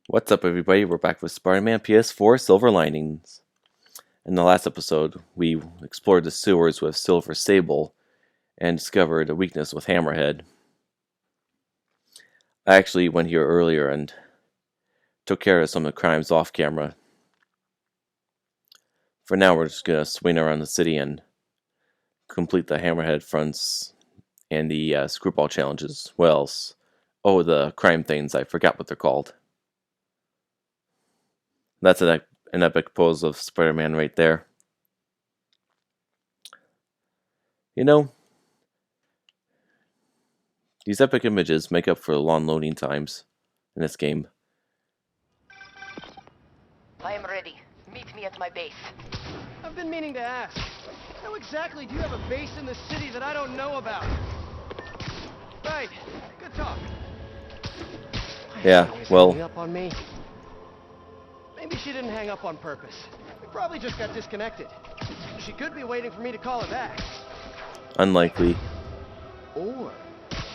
What's up, everybody? We're back with Spiderman PS4 Silver Linings. In the last episode, we explored the sewers with Silver Sable and discovered a weakness with Hammerhead. I actually went here earlier and took care of some of the crimes off camera. For now, we're just going to swing around the city and complete the Hammerhead fronts and the screwball challenges. What else? Oh, the crime things. I forgot what they're called. That's an epic pose of Spider-Man right there. You know, these epic images make up for the long loading times in this game. I am ready. Meet me at my base. I've been meaning to ask. How exactly do you have a base in the city that I don't know about? Right. Good talk. Yeah, well... Hang up on me. Maybe she didn't hang up on purpose. We probably just got disconnected. She could be waiting for me to call her back. Unlikely. Or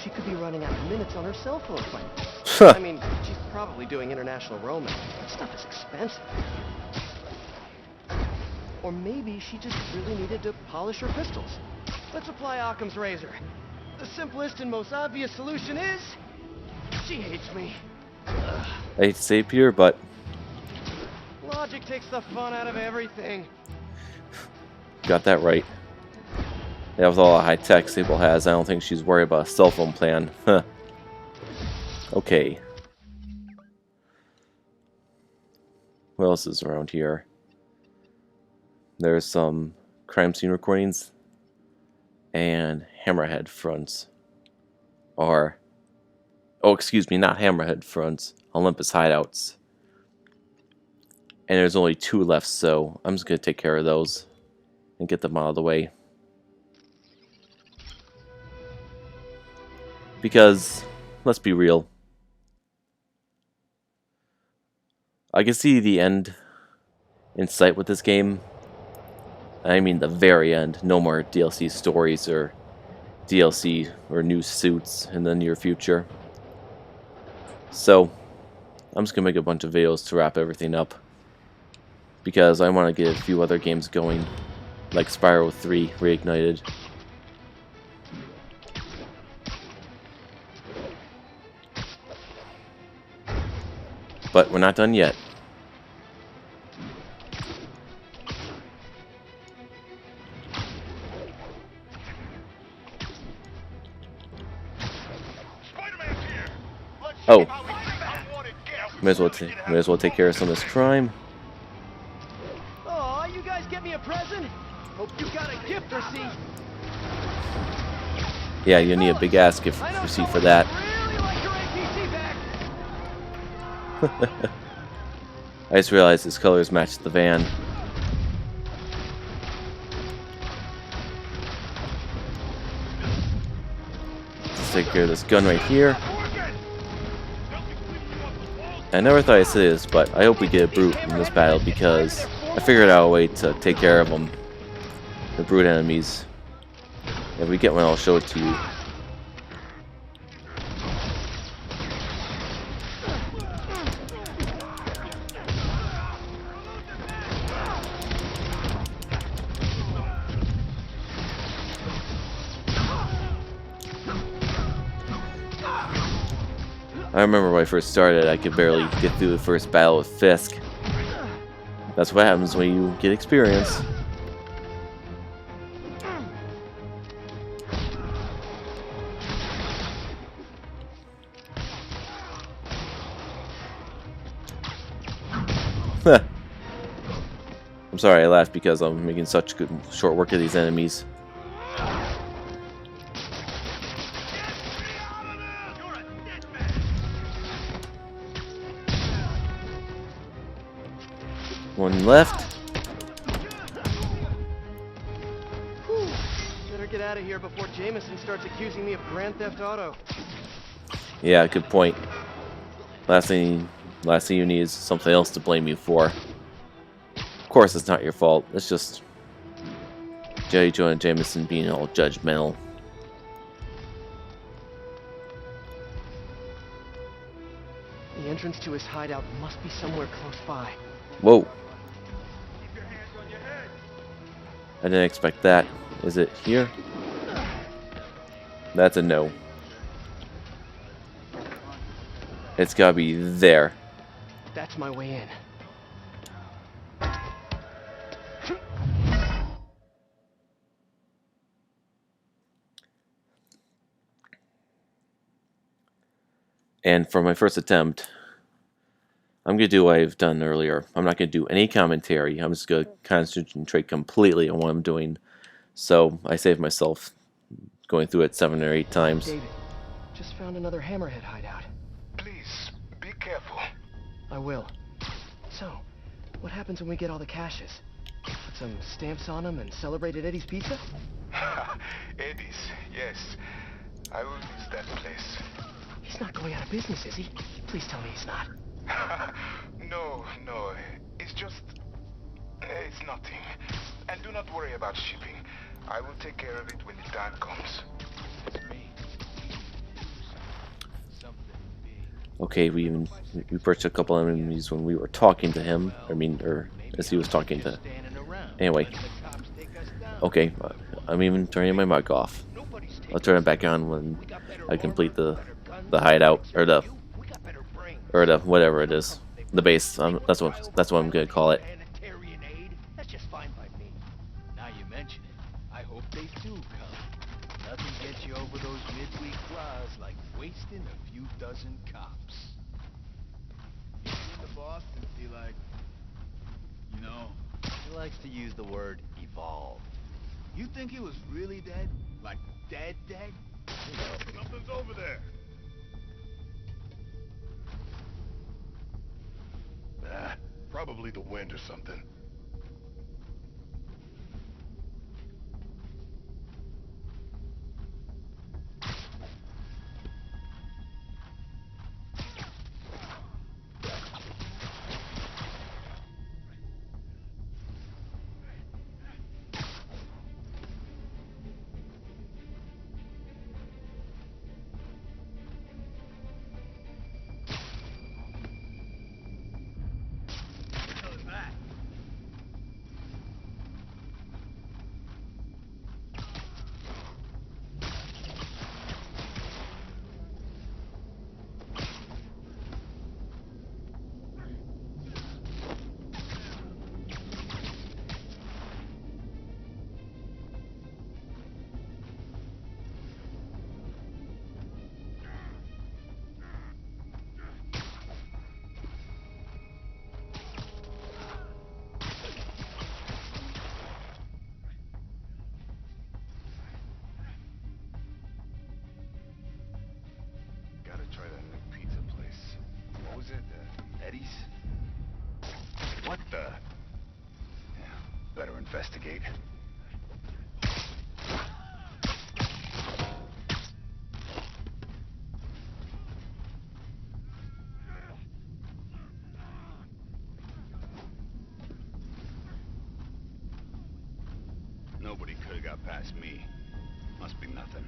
she could be running out of minutes on her cell phone plan. I mean, she's probably doing international roaming. That stuff is expensive. Or maybe she just really needed to polish her pistols. Let's apply Occam's razor. The simplest and most obvious solution is... she hates me. I hate to say it, Peter, but... logic takes the fun out of everything. got that right. Yeah, with all the high tech Sable has, I don't think she's worried about a cell phone plan. Huh. Okay. What else is around here? There's some crime scene recordings and Hammerhead fronts. Or, oh, excuse me, not Hammerhead fronts, Olympus hideouts. And there's only 2 left, so I'm just going to take care of those and get them out of the way. Because, let's be real, I can see the end in sight with this game. I mean the very end. No more DLC stories or DLC or new suits in the near future. So, I'm just going to make a bunch of videos to wrap everything up. Because I want to get a few other games going, like Spyro 3 Reignited. But we're not done yet. Oh, may as well take care of some of this crime. Oh, you guys get me a present? Hope you got a gift receipt. Yeah, you need a big ass gift receipt for that. Really like your APC back. I just realized his colors match the van. Let's take care of this gun right here. I never thought I'd say this, but I hope we get a brute in this battle because I figured out a way to take care of them. The brute enemies. If we get one, I'll show it to you. I remember when I first started, I could barely get through the first battle with Fisk. That's what happens when you get experience. I'm sorry, I laughed because I'm making such good short work of these enemies. One left. Whew. Better get out of here before Jameson starts accusing me of Grand Theft Auto. Yeah, good point. Last thing you need is something else to blame you for. Of course, it's not your fault. It's just J. Jonah Jameson being all judgmental. The entrance to his hideout must be somewhere close by. Whoa. I didn't expect that. Is it here? That's a no. It's gotta be there. That's my way in. And for my first attempt, I'm going to do what I've done earlier. I'm not going to do any commentary. I'm just going to concentrate completely on what I'm doing. So I saved myself going through it 7 or 8 times. David, just found another hammerhead hideout. Please, be careful. I will. So, what happens when we get all the caches? Put some stamps on them and celebrate at Eddie's Pizza? Eddie's, yes. I will miss that place. He's not going out of business, is he? Please tell me he's not. No, it's just... it's nothing. And do not worry about shipping. I will take care of it when the time comes. Okay, we purchased a couple enemies when we were talking to him. Or as he was talking to... Anyway. Okay, I'm even turning my mic off. I'll turn it back on when I complete the hideout, or the whatever it is, the base. That's what I'm gonna call it. That's just fine by me. Now you mention it, I hope they do come. Nothing gets you over those midweek flies like wasting a few dozen cops. You seen the boss and be like, you know, he likes to use the word evolve. You think he was really dead? Like dead? Something's over there. Nah, probably the wind or something. Try that new pizza place. What was it? Eddie's? What the? Yeah, better investigate. Nobody could have got past me. Must be nothing.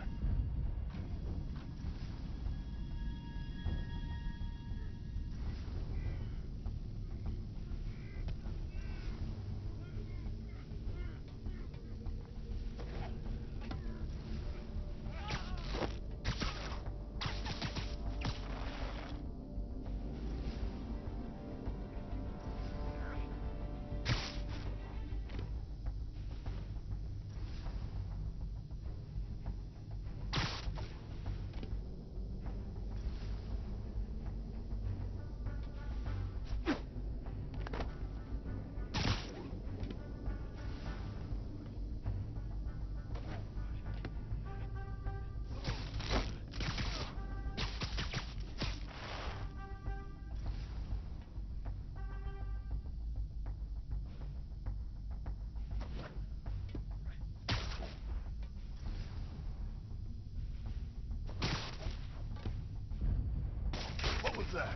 What was that?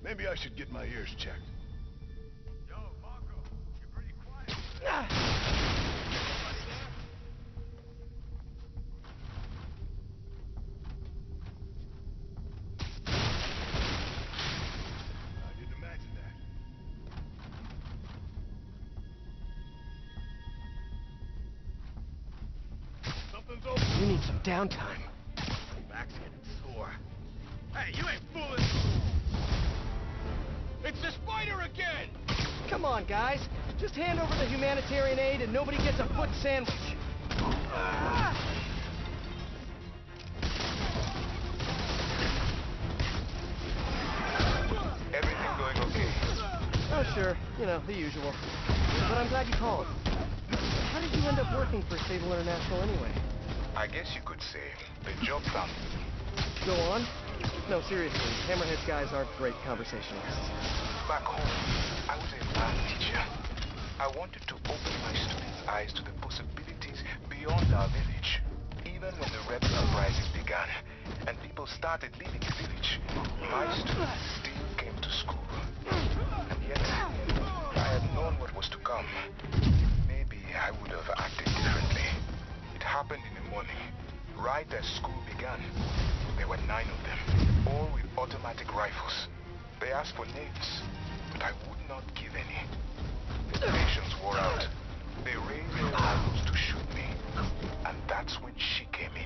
Maybe I should get my ears checked. Yo, Marco, you're pretty quiet. need some downtime. Back's getting sore. Hey, you ain't fooling. It's the spider again! Come on, guys. Just hand over the humanitarian aid and nobody gets a foot sandwich. Everything going okay? Oh, sure. You know, the usual. But I'm glad you called. How did you end up working for Sable International anyway? I guess you could say the job found me. Go on. No, seriously. Hammerhead guys aren't great conversationalists. Back home, I was a math teacher. I wanted to open my students' eyes to the possibilities beyond our village. Even when the rebel uprising began, and people started leaving the village, my students still came to school. And yet, if I had known what was to come, maybe I would have acted differently. It happened in the morning, right as school began. There were 9 of them, all with automatic rifles. They asked for names, but I would not give any. The patience wore out. They raised their rifles to shoot me, and that's when she came in.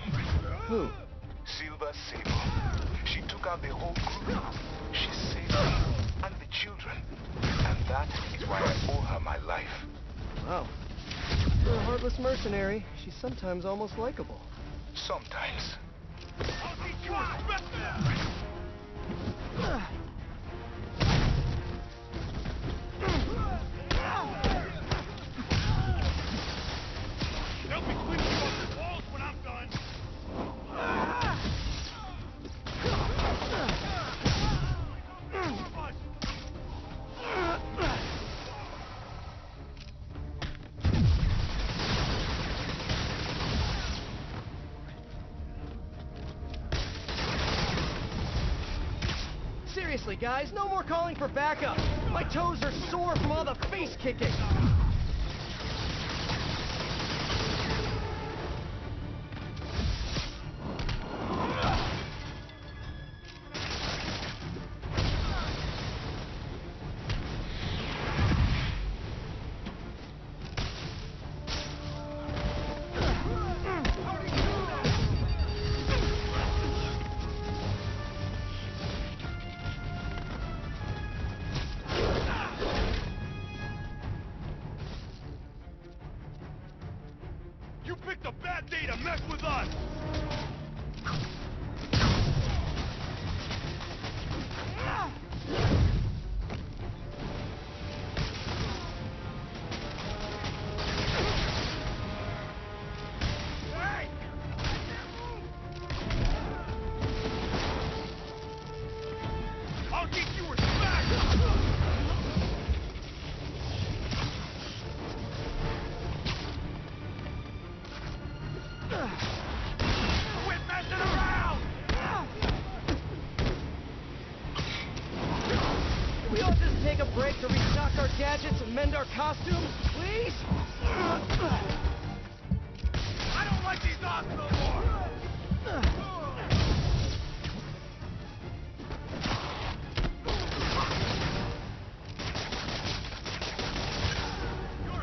Who? Silver Sable. She took out the whole group. She saved me and the children, and that is why I owe her my life. Wow. For a heartless mercenary, she's sometimes almost likable. Sometimes. I'll teach you respect now! They'll be cleaning off the walls when I'm done. Seriously, guys, no more calling for backup. My toes are sore from all the face kicking. You picked a bad day to mess with us! Hey! I'll teach you respect! Quit messing around! Can we all just take a break to restock our gadgets and mend our costumes, please? I don't like these odds no more! You're a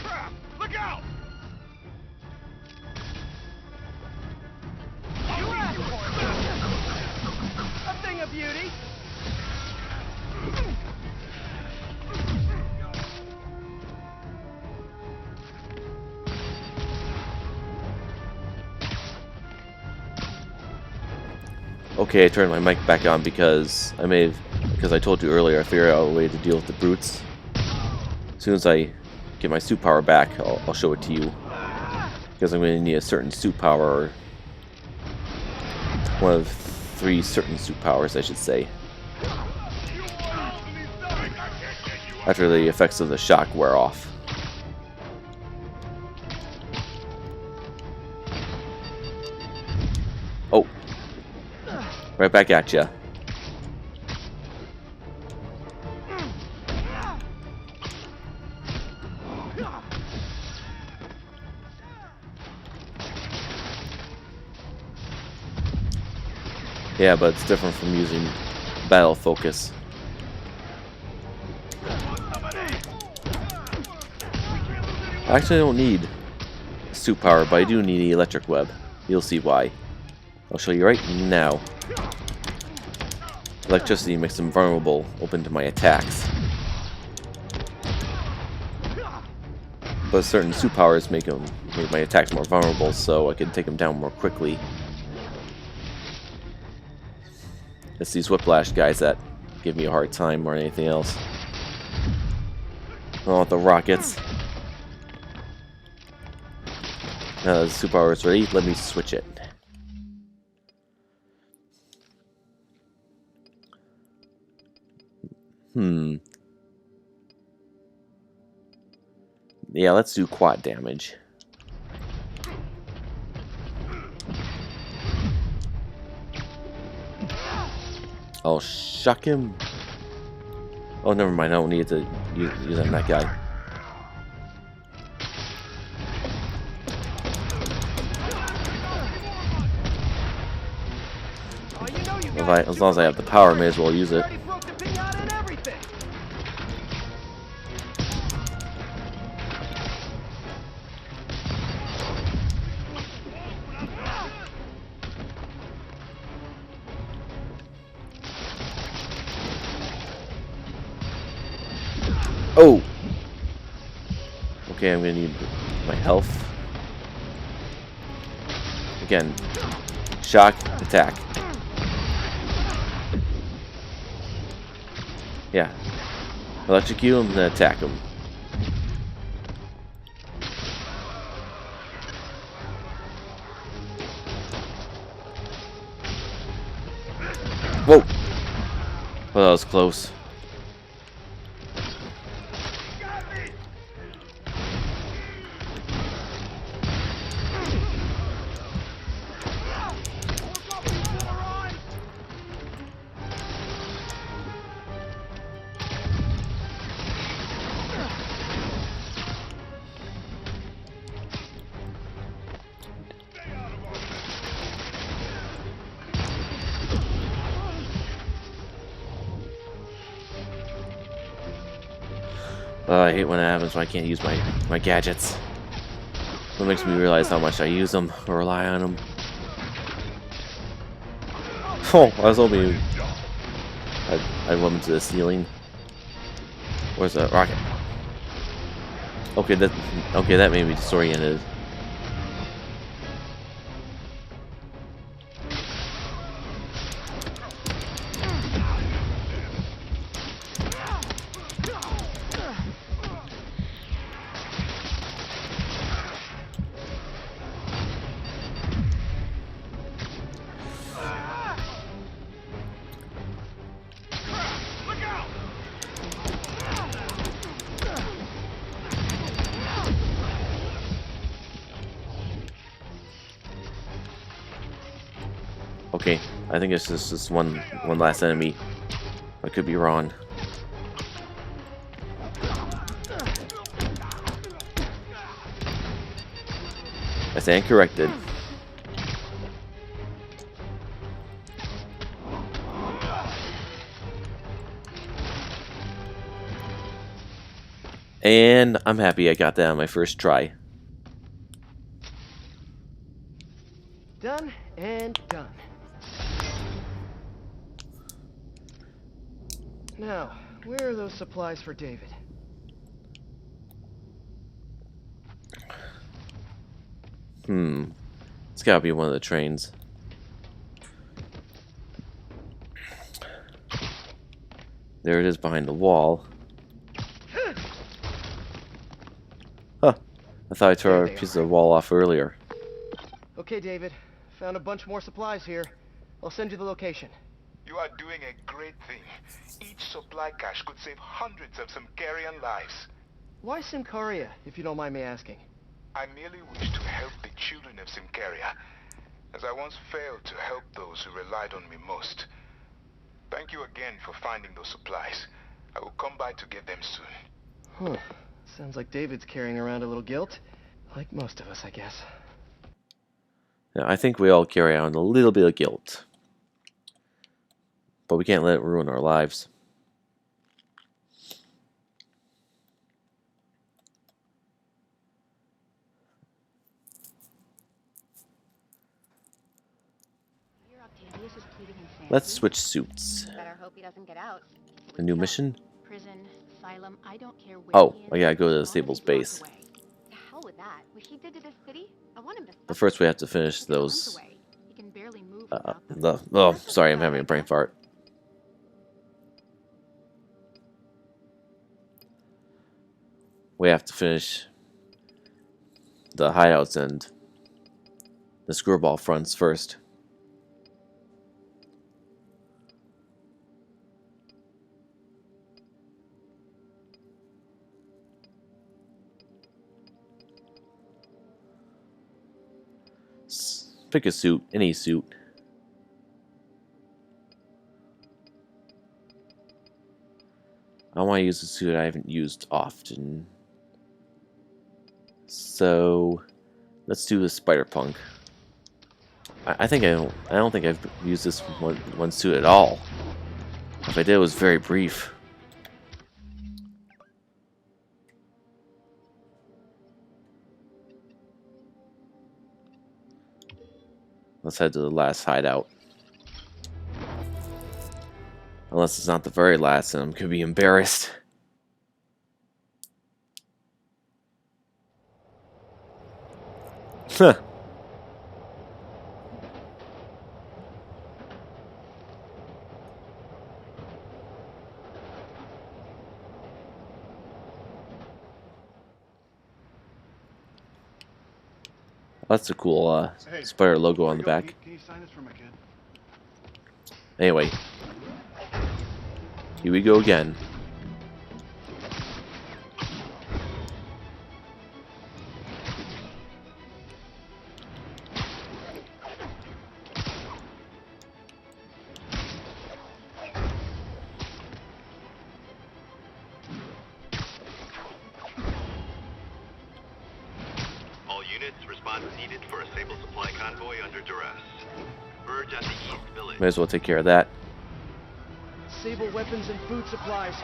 crap! Look out! You asked for it! A thing of beauty! Okay, I turned my mic back on because I told you earlier I figured out a way to deal with the brutes. As soon as I get my suit power back, I'll show it to you. Because I'm going to need a certain suit power, or one of 3 certain suit powers, I should say. After the effects of the shock wear off. Oh. Right back at ya. Yeah, but it's different from using battle focus. I actually don't need suit power, but I do need the electric web. You'll see why. I'll show you right now. Electricity makes them vulnerable, open to my attacks. But certain suit powers make my attacks more vulnerable, so I can take them down more quickly. It's these whiplash guys that give me a hard time more than anything else. Oh, the rockets. Now the suit power is ready, let me switch it. Yeah, let's do quad damage. I'll shuck him. Oh, never mind. I don't need to use on that guy. As long as I have the power, I may as well use it. Oh! Okay, I'm gonna need my health. Again, shock, attack. Yeah. Electrocute him, then attack him. Whoa! Well, that was close. I hate when that happens when I can't use my gadgets. It makes me realize how much I use them or rely on them. Oh, I was hoping I'd went into the ceiling. Where's that rocket? Okay, that made me disoriented. Okay, I think it's just one last enemy. I could be wrong. I stand corrected. And I'm happy I got that on my first try. Done and done. Now, where are those supplies for David? It's gotta be one of the trains. There it is behind the wall. Huh. I thought I tore a piece of the wall off earlier. Okay, David. Found a bunch more supplies here. I'll send you the location. You are doing a great thing. Each supply cache could save hundreds of Simcarian lives. Why Simcaria, if you don't mind me asking? I merely wish to help the children of Simcaria, as I once failed to help those who relied on me most. Thank you again for finding those supplies. I will come by to get them soon. Sounds like David's carrying around a little guilt. Like most of us, I guess. Yeah, I think we all carry on a little bit of guilt. But we can't let it ruin our lives. Let's switch suits. Better hope he doesn't get out. A new mission? Prison, asylum, I don't care where Oh, he is, I gotta go to the as long as Sable's he's locked base. away. The hell with that. What he did to this city? I want him to But suffer. first we have to finish Keep his arms those... away. He can barely move without them. Oh, sorry, I'm having a brain fart. We have to finish the hideouts and the screwball fronts first. Pick a suit, any suit. I want to use a suit I haven't used often. So let's do the Spider Punk. I don't think I've used this one suit at all. If I did, it was very brief. Let's head to the last hideout. Unless it's not the very last, and I'm gonna be embarrassed. Huh. That's a cool spider logo on the back. Can you sign this for my kid? Anyway, here we go again. All units, response needed for a Sable supply convoy under duress. Verge at the East Village. May as well take care of that. Sable weapons and food supplies.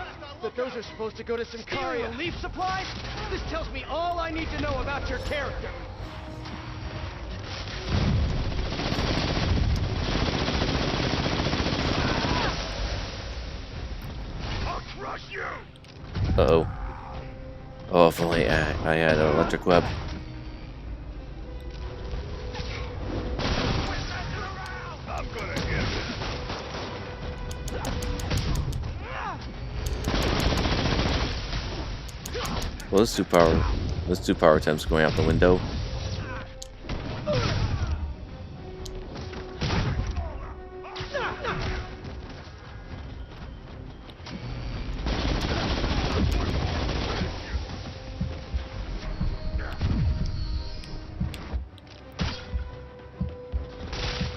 But those are supposed to go to Simcaria. Relief supplies? This tells me all I need to know about your character. I'll crush you! Uh-oh. Oh, if only I had an electric web. I'm gonna get Well, this two power attempts going out the window.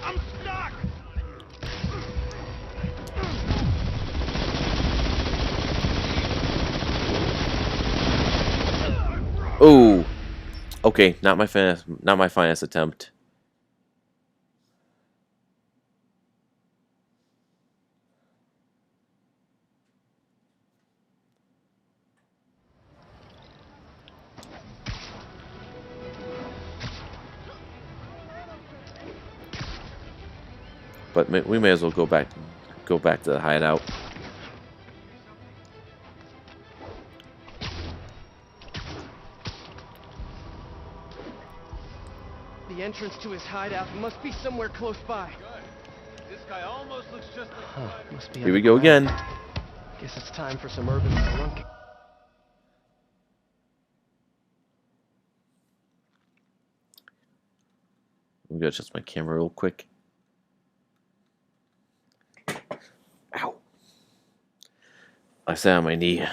I'm stuck! Oh, okay, not my finest attempt. But we may as well go back to the hideout. The entrance to his hideout must be somewhere close by. This guy almost looks just like Huh, must be Here we underground. go again. Guess it's time for some urban spelunking. Let me go adjust my camera real quick. Ow. I sat on my knee in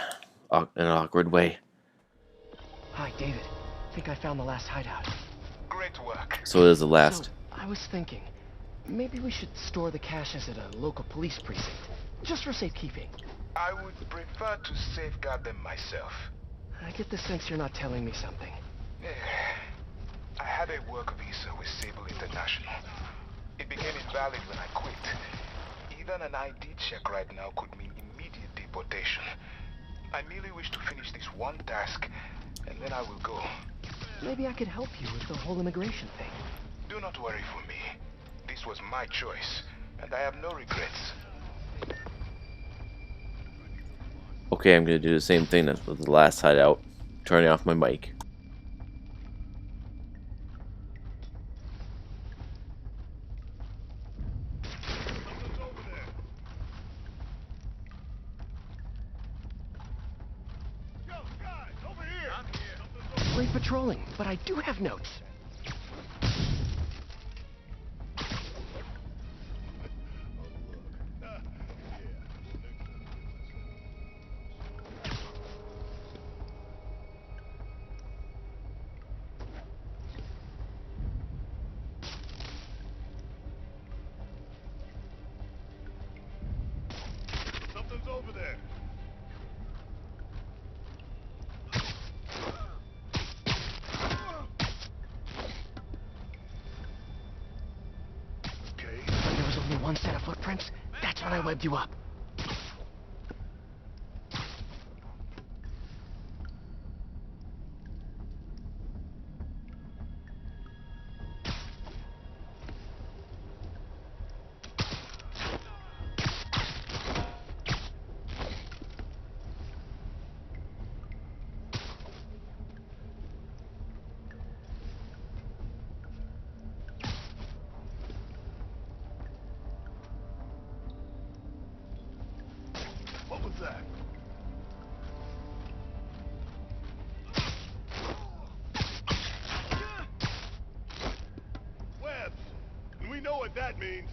an awkward way. Hi, David. Think I found the last hideout. Great work. So it is the last. So, I was thinking, maybe we should store the caches at a local police precinct, just for safekeeping. I would prefer to safeguard them myself. I get the sense you're not telling me something. I had a work visa with Sable International. It became invalid when I quit. Even an ID check right now could mean immediate deportation. I merely wish to finish this one task, and then I will go. Maybe I could help you with the whole immigration thing. Do not worry for me. This was my choice, and I have no regrets. Okay, I'm gonna do the same thing as with the last hideout. Turning off my mic. Great patrolling, but I do have notes. Something's over there. When there was only one set of footprints, that's when I webbed you up. What was that? Webs! And we know what that means.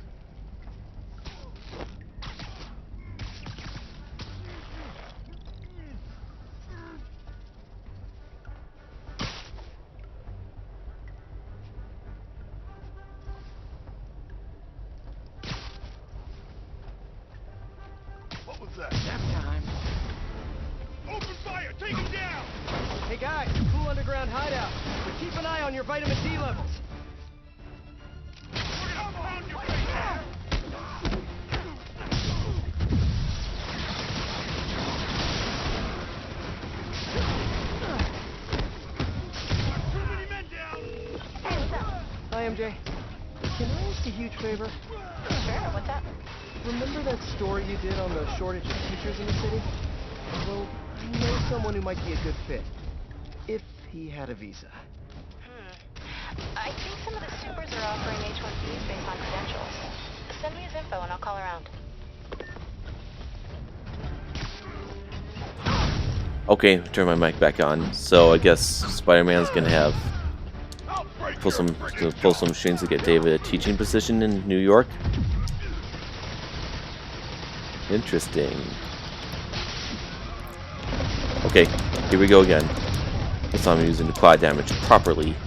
What was that? Nap time. Open fire! Take him down! Hey guys, cool underground hideout. But keep an eye on your vitamin D levels. We're gonna pound your face! Too many men down! Hi, MJ. Can I ask a huge favor? Sure, what's up? Remember that story you did on the shortage of teachers in the city? Well, I know someone who might be a good fit. If he had a visa. I think some of the supers are offering H-1Bs based on credentials. Send me his info and I'll call around. Okay, turn my mic back on. So I guess Spider-Man's gonna have pull some strings to get David a teaching position in New York. Interesting. Okay, here we go again. This time I'm using the quad damage properly. If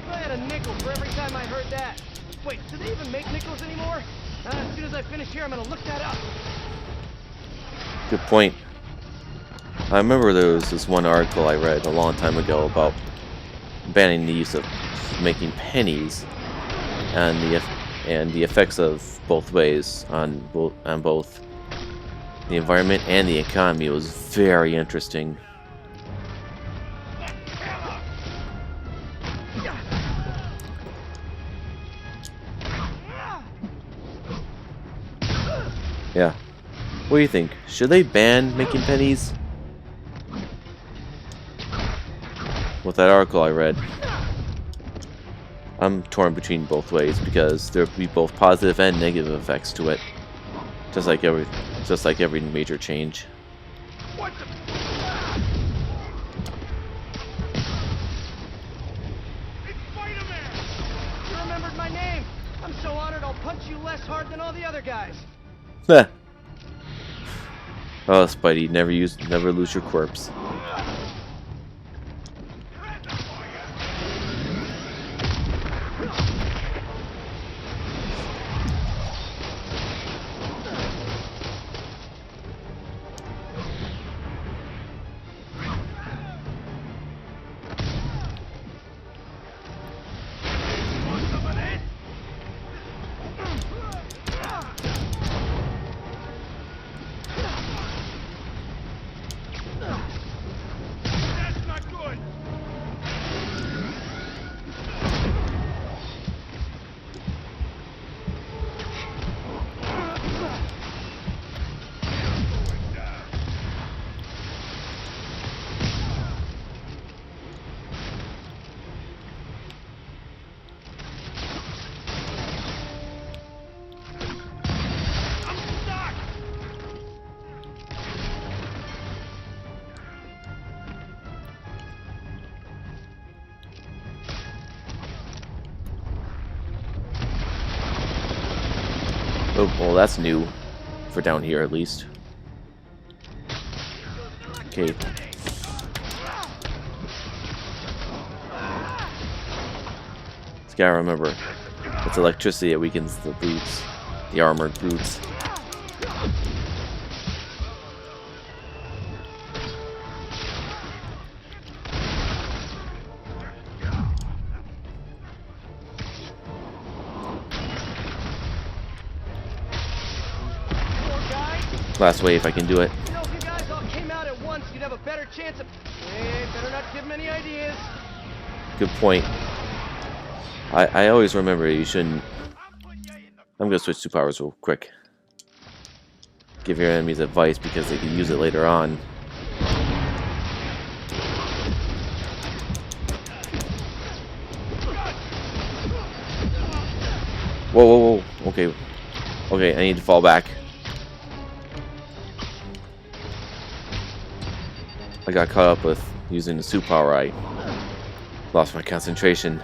I had a nickel for every time I heard that. Wait, do they even make nickels anymore? As soon as I finish here, I'm gonna look that up. Good point. I remember there was this one article I read a long time ago about banning the use of making pennies and the effects of both ways on both the environment and the economy. It was very interesting. Yeah. What do you think? Should they ban making pennies? With that article I read, I'm torn between both ways because there will be both positive and negative effects to it, just like every major change. What the? It's Spider-Man! You remembered my name. I'm so honored I'll punch you less hard than all the other guys. Heh. Oh, Spidey, never lose your corpse. Oh, well, that's new. For down here, at least. Okay. Just gotta remember, it's electricity that weakens the boots. The armored boots. Last wave, I can do it. You know, if you guys all came out at once, you'd have a better chance of... Hey, better not give him any ideas. Good point. I always remember you shouldn't... I'm gonna switch to powers real quick. Give your enemies advice because they can use it later on. Whoa, whoa, whoa. Okay. Okay, I need to fall back. I got caught up with using the suit power. I lost my concentration.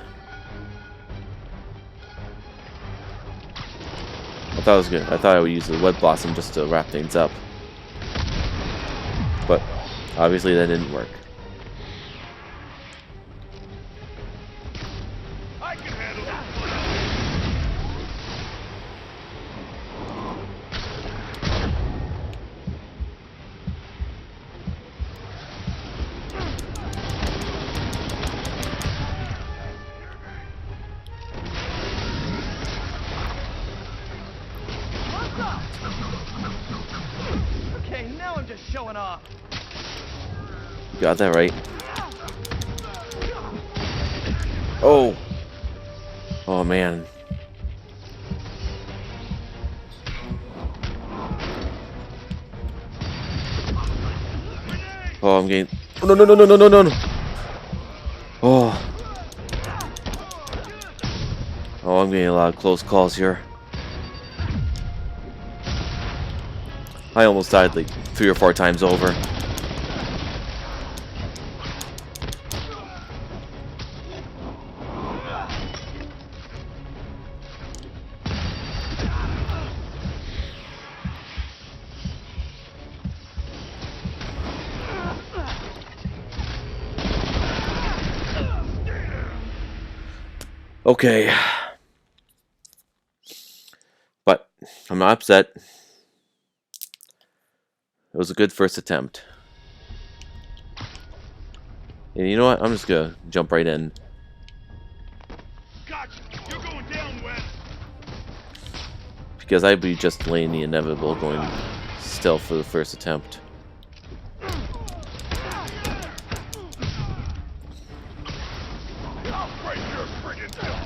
I thought it was good. I thought I would use the web blossom just to wrap things up. But obviously that didn't work. I can handle it. Okay, now I'm just showing off. Got that right. Oh. Oh man. Oh, I'm getting... Oh, no, no, no, no, no, no, no. Oh. Oh, I'm getting a lot of close calls here. I almost died like 3 or 4 times over. Okay. But I'm not upset. It was a good first attempt. And you know what? I'm just gonna jump right in. Gotcha. You're going down, Wes. Because I'd be just delaying the inevitable going stealth for the first attempt. I'll break your friggin' bill.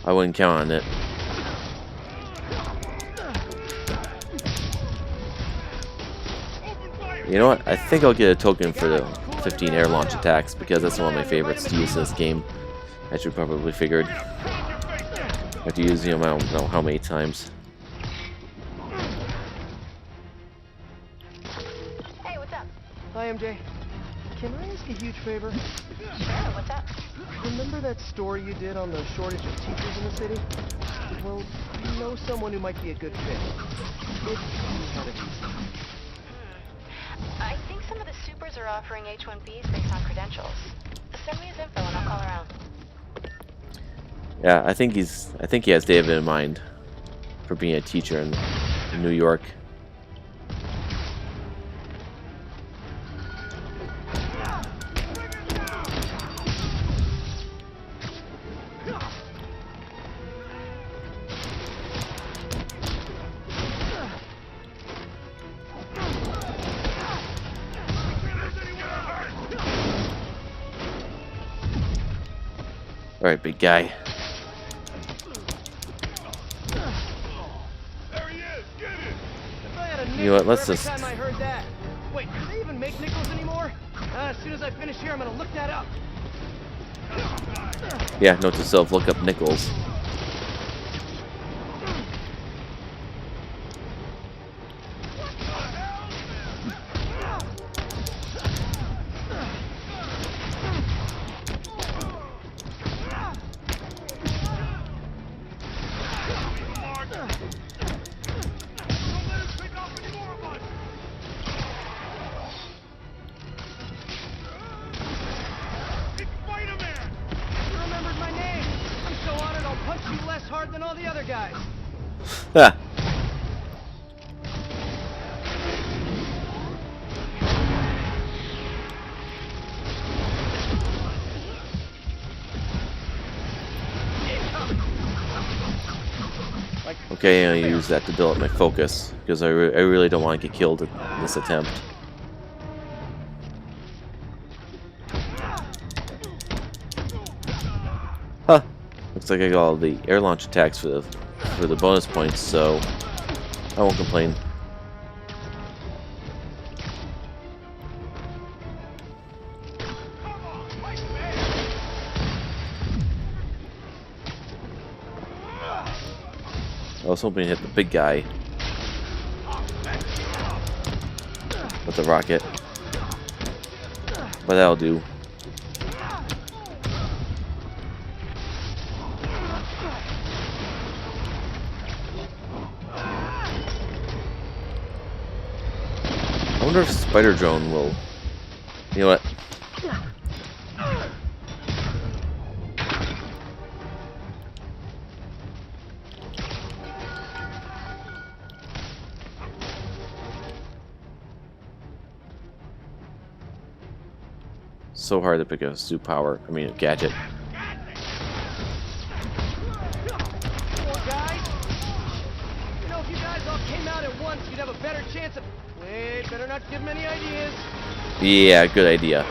I wouldn't count on it. You know what? I think I'll get a token for the 15 air launch attacks because that's one of my favorites to use in this game. As you probably figured. I have to use them, I don't know how many times. Hey, what's up? Hi, MJ. Can I ask a huge favor? Sure, what's up? Remember that story you did on the shortage of teachers in the city? Well, you know someone who might be a good fit. If you had a visa. I think some of the supers are offering H-1Bs based on credentials. Send me his info and I'll call around. Yeah, I think he has David in mind for being a teacher in New York. Alright, big guy. You know what, let's every just... time I heard that. Wait, do they even make nickels anymore? As soon as I finish here, I'm gonna look that up. Yeah, note to self, look up nickels. You remembered my name. I'm so honored I'll punch you less hard than all the other guys. Ah. Okay, I'm gonna use that to build up my focus, because I really don't want to get killed in this attempt. Huh. Looks like I got all the air launch attacks for the bonus points, so I won't complain. I was hoping to hit the big guy with the rocket, but that'll do. I wonder if Spider Drone will... You know what? So hard to pick a suit power. I mean, a gadget. Poor guys. You know, if you guys all came out at once, you'd have a better chance of... Wait, better not give them any ideas. Yeah, good idea.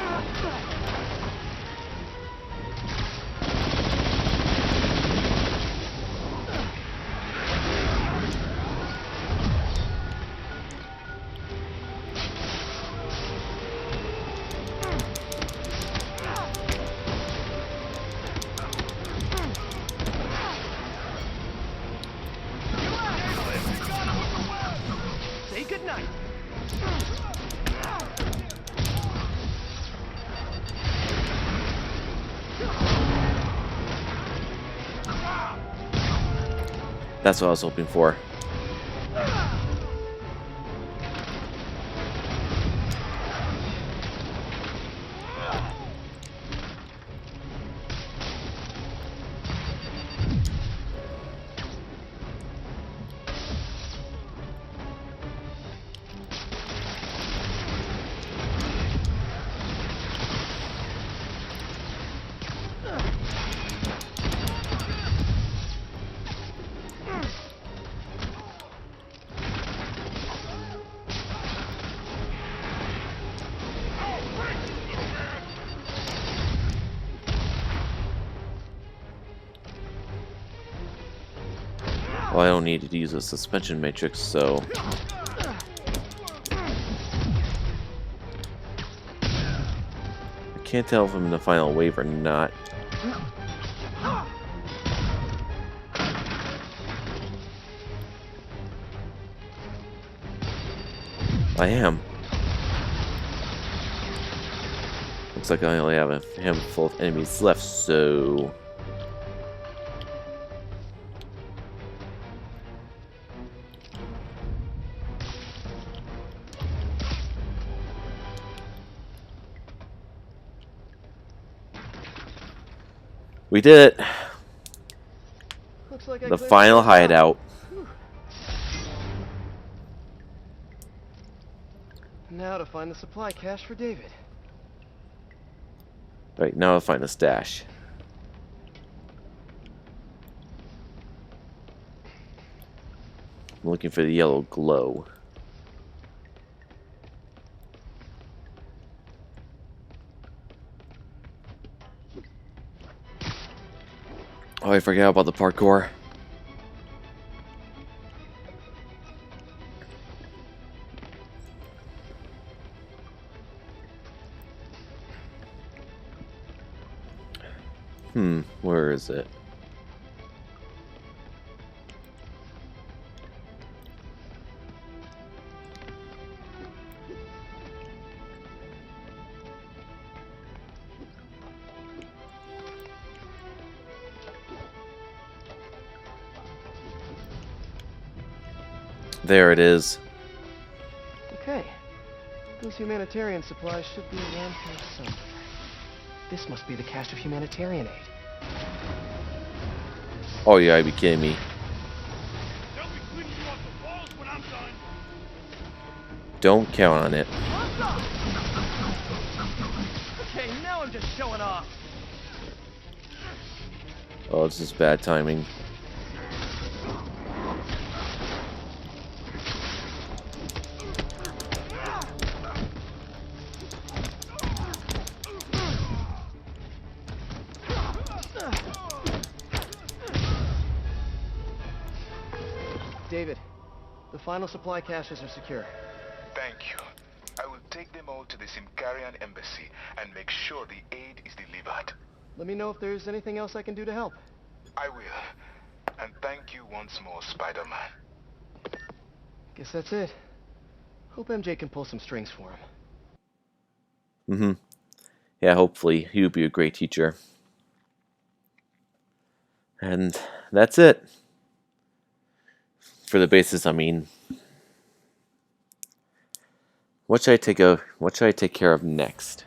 Say goodnight. That's what I was hoping for. Well, I don't need to use a suspension matrix, so... I can't tell if I'm in the final wave or not. I am. Looks like I only have a handful of enemies left, so... We did it! Looks like I The cleared final things out. hideout. Now to find the supply cache for David. Right, now I'll find the stash. I'm looking for the yellow glow. Oh, I forgot about the parkour. Where is it? There it is. Okay. Those humanitarian supplies should be around here somewhere. This must be the cache of humanitarian aid. Oh, you gotta be kidding me. They'll be cleaning you off the walls when I'm done. Don't count on it. Okay, now I'm just showing off. Oh, this is bad timing. David, the final supply caches are secure. Thank you. I will take them all to the Simkarian embassy and make sure the aid is delivered. Let me know if there's anything else I can do to help. I will. And thank you once more, Spider-Man. Guess that's it. Hope MJ can pull some strings for him. Yeah, hopefully. He would be a great teacher. And that's it. For the basis, I mean, what should I take care of next?